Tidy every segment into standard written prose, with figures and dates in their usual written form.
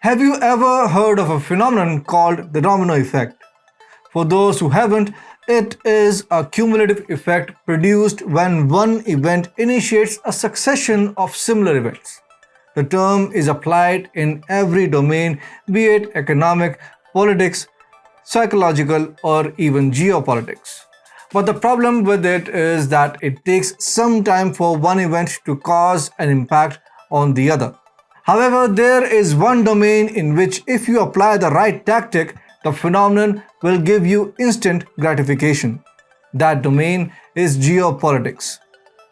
Have you ever heard of a phenomenon called the domino effect? For those who haven't, it is a cumulative effect produced when one event initiates a succession of similar events. The term is applied in every domain, be it economic, politics, psychological, or even geopolitics. But the problem with it is that it takes some time for one event to cause an impact on the other. However, there is one domain in which if you apply the right tactic, the phenomenon will give you instant gratification. That domain is geopolitics.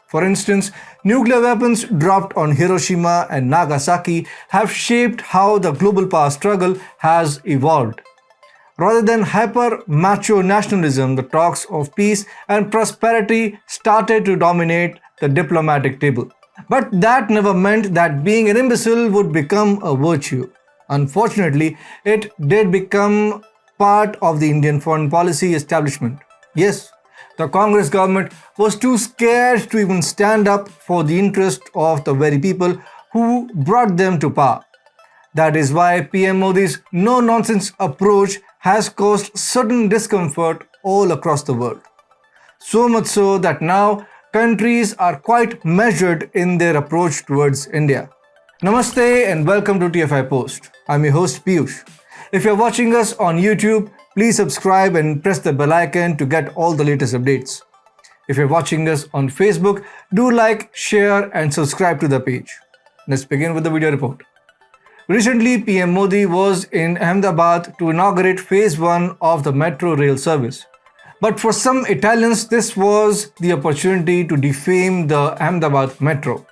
For instance, nuclear weapons dropped on Hiroshima and Nagasaki have shaped how the global power struggle has evolved. Rather than hyper-macho nationalism, the talks of peace and prosperity started to dominate the diplomatic table. But that never meant that being an imbecile would become a virtue. Unfortunately, it did become part of the Indian foreign policy establishment. Yes, the Congress government was too scared to even stand up for the interest of the very people who brought them to power. That is why PM Modi's no-nonsense approach has caused sudden discomfort all across the world. So much so that now countries are quite measured in their approach towards India. Namaste and welcome to TFIPost. I'm your host Piyush. If you're watching us on YouTube, please subscribe and press the bell icon to get all the latest updates. If you're watching us on Facebook, do like, share and subscribe to the page. Let's begin with the video report. Recently, PM Modi was in Ahmedabad to inaugurate phase 1 of the metro rail service. But for some Italians, this was the opportunity to defame the Ahmedabad Metro.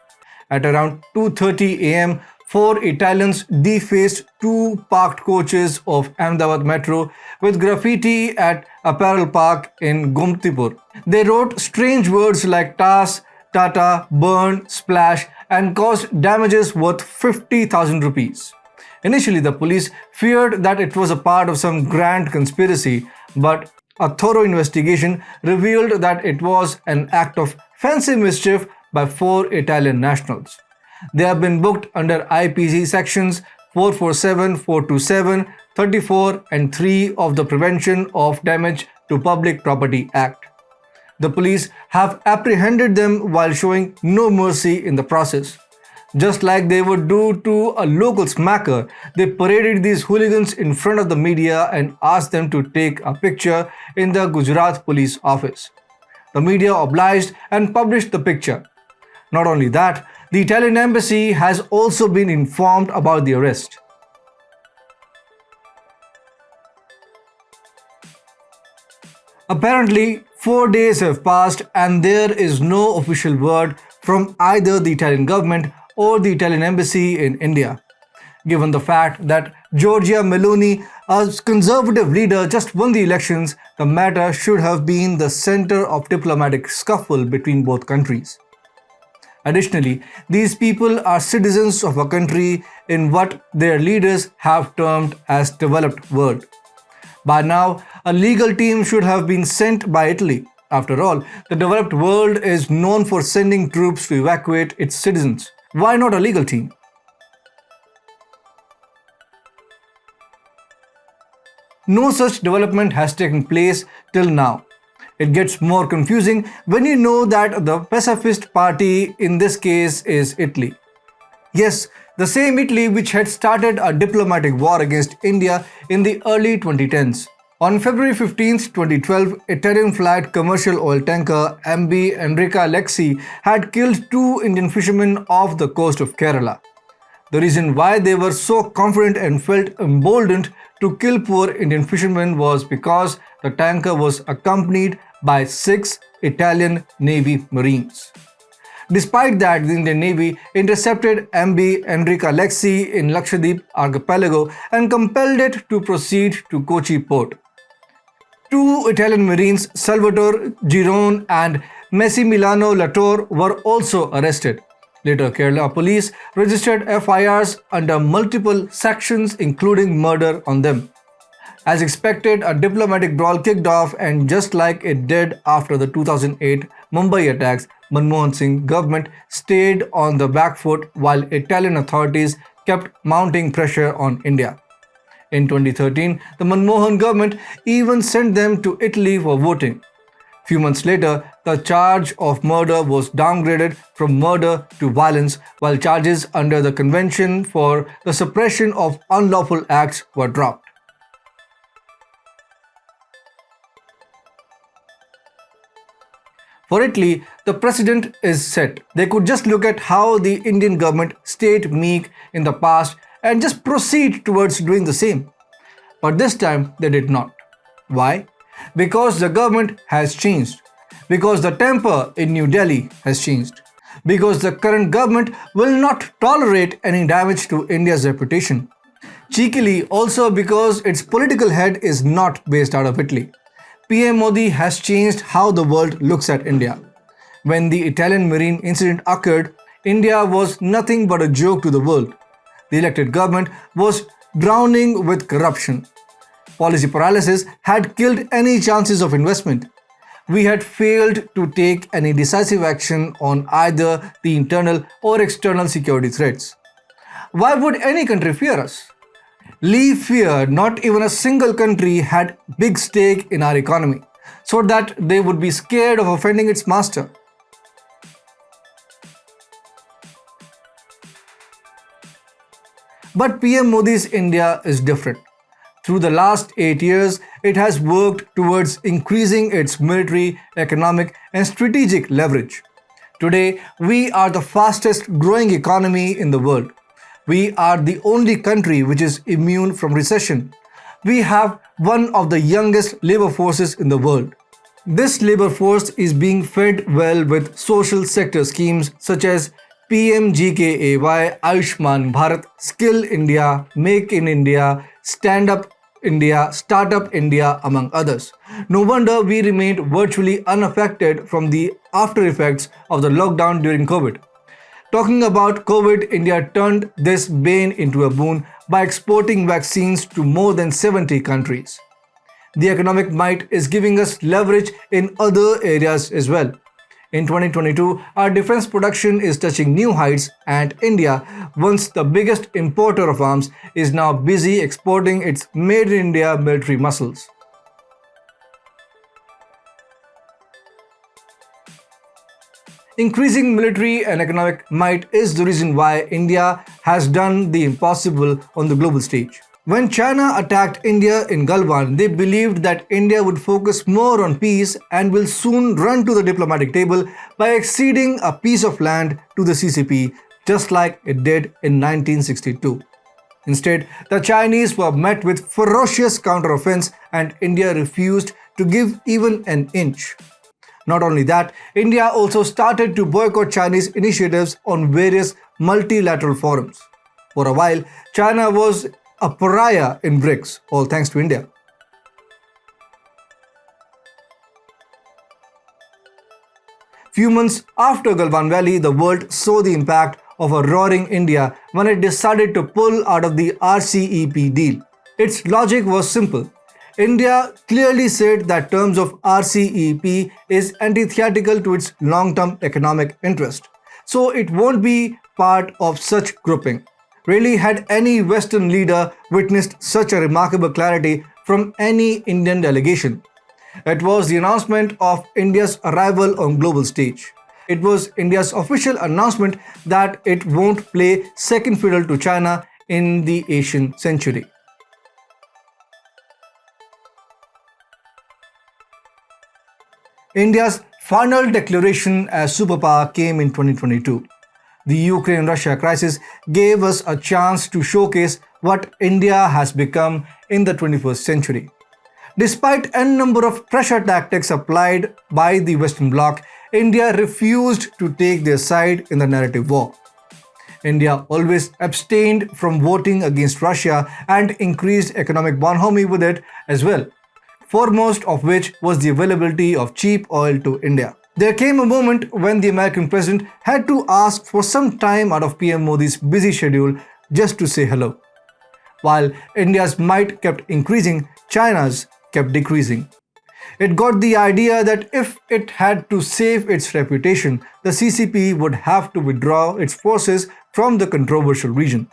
At around 2:30 am, 4 Italians defaced 2 parked coaches of Ahmedabad Metro with graffiti at Apparel Park in Gomtipur. They wrote strange words like TAS, TATA, burn, splash and caused damages worth 50,000 rupees. Initially, the police feared that it was a part of some grand conspiracy, but a thorough investigation revealed that it was an act of fancy mischief by 4 Italian nationals. They have been booked under IPC sections 447, 427, 34 and 3 of the Prevention of Damage to Public Property Act. The police have apprehended them while showing no mercy in the process. Just like they would do to a local smacker, they paraded these hooligans in front of the media and asked them to take a picture in the Gujarat Police Office. The media obliged and published the picture. Not only that, the Italian embassy has also been informed about the arrest. Apparently, 4 days have passed and there is no official word from either the Italian government or the Italian embassy in India. Given the fact that Giorgia Meloni, a conservative leader, just won the elections, the matter should have been the center of diplomatic scuffle between both countries. Additionally, these people are citizens of a country in what their leaders have termed as developed world. By now, a legal team should have been sent by Italy. After all, the developed world is known for sending troops to evacuate its citizens. Why not a legal team? No such development has taken place till now. It gets more confusing when you know that the pacifist party in this case is Italy. Yes, the same Italy which had started a diplomatic war against India in the early 2010s. On February 15, 2012, Italian flight commercial oil tanker MV Enrica Lexie had killed 2 Indian fishermen off the coast of Kerala. The reason why they were so confident and felt emboldened to kill poor Indian fishermen was because the tanker was accompanied by 6 Italian Navy Marines. Despite that, the Indian Navy intercepted MV Enrica Lexie in Lakshadweep archipelago and compelled it to proceed to Kochi port. 2 Italian Marines, Salvatore Girone and Massimiliano Latore, were also arrested. Later, Kerala police registered FIRs under multiple sections including murder on them. As expected, a diplomatic brawl kicked off, and just like it did after the 2008 Mumbai attacks, Manmohan Singh government stayed on the back foot while Italian authorities kept mounting pressure on India. In 2013, the Manmohan government even sent them to Italy for voting. Few months later, the charge of murder was downgraded from murder to violence, while charges under the Convention for the Suppression of Unlawful Acts were dropped. For Italy, the precedent is set. They could just look at how the Indian government stayed meek in the past and just proceed towards doing the same. But this time they did not. Why? Because the government has changed. Because the temper in New Delhi has changed. Because the current government will not tolerate any damage to India's reputation. Cheekily, also because its political head is not based out of Italy. PM Modi has changed how the world looks at India. When the Italian Marine incident occurred, India was nothing but a joke to the world. The elected government was drowning with corruption. Policy paralysis had killed any chances of investment. We had failed to take any decisive action on either the internal or external security threats. Why would any country fear us? Leave fear, not even a single country had big stake in our economy, so that they would be scared of offending its master. But PM Modi's India is different. Through the last 8 years, it has worked towards increasing its military, economic, and strategic leverage. Today, we are the fastest growing economy in the world. We are the only country which is immune from recession. We have one of the youngest labor forces in the world. This labor force is being fed well with social sector schemes such as PMGKAY, Ayushman Bharat, Skill India, Make in India, Stand Up India, Startup India, among others. No wonder we remained virtually unaffected from the after effects of the lockdown during COVID. Talking about COVID, India turned this bane into a boon by exporting vaccines to more than 70 countries. The economic might is giving us leverage in other areas as well. In 2022, our defense production is touching new heights, and India, once the biggest importer of arms, is now busy exporting its Made in India military muscles. Increasing military and economic might is the reason why India has done the impossible on the global stage. When China attacked India in Galwan, they believed that India would focus more on peace and will soon run to the diplomatic table by acceding a piece of land to the CCP, just like it did in 1962. Instead, the Chinese were met with ferocious counteroffense and India refused to give even an inch. Not only that, India also started to boycott Chinese initiatives on various multilateral forums. For a while, China was a pariah in BRICS, all thanks to India. Few months after Galwan Valley, the world saw the impact of a roaring India when it decided to pull out of the RCEP deal. Its logic was simple. India clearly said that terms of RCEP is antithetical to its long-term economic interest, so it won't be part of such grouping. Rarely had any Western leader witnessed such a remarkable clarity from any Indian delegation. It was the announcement of India's arrival on global stage. It was India's official announcement that it won't play second fiddle to China in the Asian century. India's final declaration as superpower came in 2022. The Ukraine-Russia crisis gave us a chance to showcase what India has become in the 21st century. Despite a number of pressure tactics applied by the Western Bloc, India refused to take their side in the narrative war. India always abstained from voting against Russia and increased economic bonhomie with it as well, foremost of which was the availability of cheap oil to India. There came a moment when the American president had to ask for some time out of PM Modi's busy schedule just to say hello. While India's might kept increasing, China's kept decreasing. It got the idea that if it had to save its reputation, the CCP would have to withdraw its forces from the controversial region.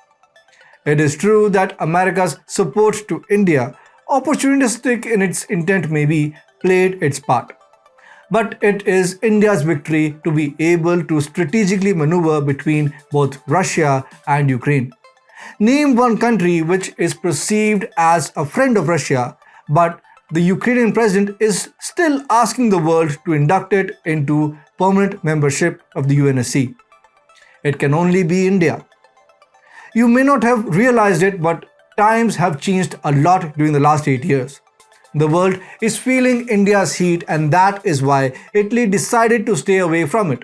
It is true that America's support to India, opportunistic in its intent maybe, played its part. But it is India's victory to be able to strategically maneuver between both Russia and Ukraine. Name one country which is perceived as a friend of Russia, but the Ukrainian president is still asking the world to induct it into permanent membership of the UNSC. It can only be India. You may not have realized it, but times have changed a lot during the last 8 years. The world is feeling India's heat, and that is why Italy decided to stay away from it.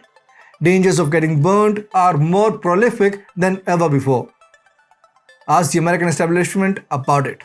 Dangers of getting burnt are more prolific than ever before. Ask the American establishment about it.